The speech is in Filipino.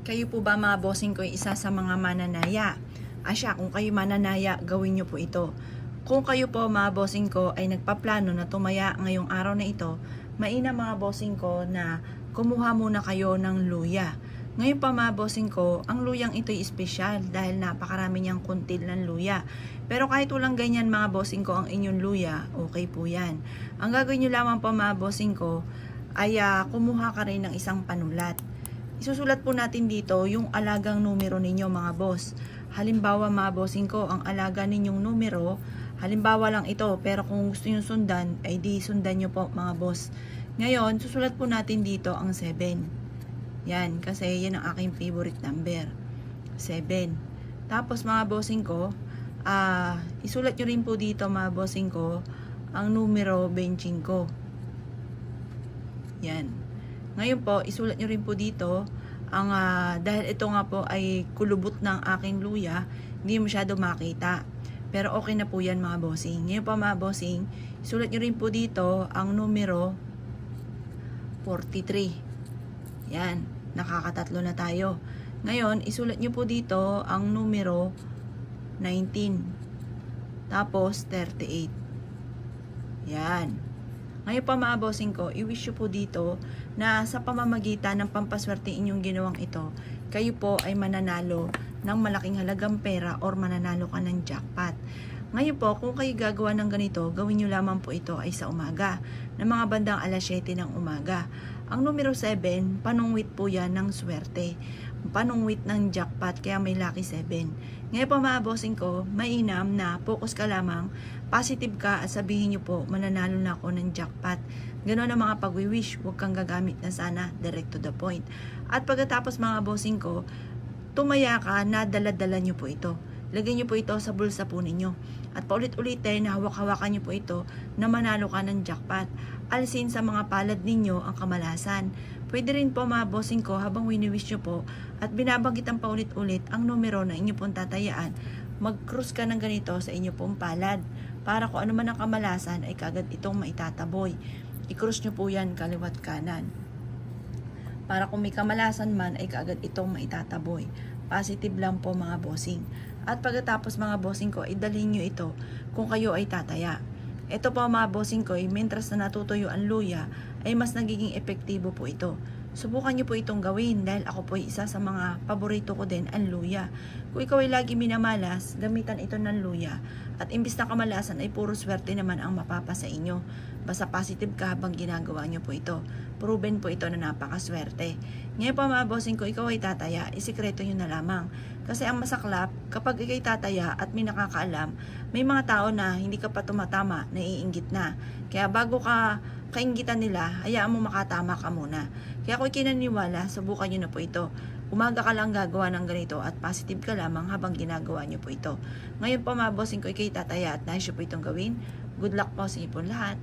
Kayo po ba mga bossing ko isa sa mga mananaya? Asya, kung kayo mananaya, gawin nyo po ito. Kung kayo po mga bossing ko ay nagpaplano na tumaya ngayong araw na ito, mainam mga bossing ko na kumuha muna kayo ng luya. Ngayon pa mga bossing ko, ang luyang ito'y espesyal dahil napakarami niyang kuntil ng luya. Pero kahit walang ganyan mga bossing ko ang inyong luya, okay po yan. Ang gagawin nyo lamang po mga bossing ko ay kumuha ka rin ng isang panulat. Isusulat po natin dito yung alagang numero ninyo mga boss. Halimbawa mga bossing ko, ang alaga ninyong numero, halimbawa lang ito, pero kung gusto nyo sundan, ay di sundan nyo po mga boss. Ngayon, susulat po natin dito ang 7. Yan, kasi yan ang aking favorite number. 7. Tapos mga bossing ko, isulat nyo rin po dito mga bossing ko, ang numero 25. Yan. Ngayon po, isulat nyo rin po dito, dahil ito nga po ay kulubot ng aking luya, hindi masyado makita. Pero okay na po yan mga bossing. Ngayon po mga bossing, isulat nyo rin po dito ang numero 43. Yan, nakakatatlo na tayo. Ngayon, isulat nyo po dito ang numero 19. Tapos 38. Yan. Ngayon pa mga bossing ko, i-wish nyo po dito na sa pamamagitan ng pampaswerte inyong ginawang ito, kayo po ay mananalo ng malaking halagang pera or mananalo ka ng jackpot. Ngayon po, kung kayo gagawa ng ganito, gawin nyo lamang po ito ay sa umaga, ng mga bandang alas 7 ng umaga. Ang numero 7, panungwit po yan ng swerte. Panungwit ng jackpot, kaya may lucky 7. Ngayon po mga bossing ko, mainam na focus ka lamang, positive ka at sabihin nyo po, mananalo na ako ng jackpot. Ganoon ang mga pag-wish, huwag kang gagamit na sana, direct to the point. At pagkatapos mga bossing ko, tumaya ka, nadala-dala nyo po ito. Lagyan nyo po ito sa bulsa po ninyo. At paulit-ulitin, hawak-hawakan nyo po ito na manalo ka ng jackpot. Alisin sa mga palad ninyo ang kamalasan. Pwede rin po mga bossing ko habang wini-wish nyo po at binabanggit ang paulit-ulit ang numero na inyo pong tatayaan, mag-cruise ka ng ganito sa inyo pong palad para kung ano man ang kamalasan ay kagad itong maitataboy. I-cruise nyo po yan kaliwat kanan. Para kung may kamalasan man ay kagad itong maitataboy. Positive lang po mga bossing. At pagkatapos mga bossing ko, idalhin nyo ito kung kayo ay tataya. Ito po mga bossing ko, mentras na natutuyo ang luya, ay mas nagiging epektibo po ito. Subukan nyo po itong gawin dahil ako po ay isa sa mga paborito ko din ang luya. Kung ikaw ay lagi minamalas, gamitan ito ng luya. At imbis na kamalasan ay puro swerte naman ang mapapa sa inyo. Basta positive ka habang ginagawa nyo po ito. Proven po ito na napakaswerte. Ngayon po mga bossing ko, ikaw ay tataya, isikreto nyo na lamang. Kasi ang masaklap, kapag ikay tataya at may nakakaalam, may mga tao na hindi ka pa tumatama, naiinggit na. Kaya bago ka kainggitan nila, hayaan mo makatama ka muna. Kaya kung ikinaniwala, subukan nyo na po ito. Umaga ka lang gagawa ng ganito at positive ka lamang habang ginagawa nyo po ito. Ngayon po mga bossing ko, ikay tataya at nais nyo po itong gawin. Good luck po sa inyo po lahat.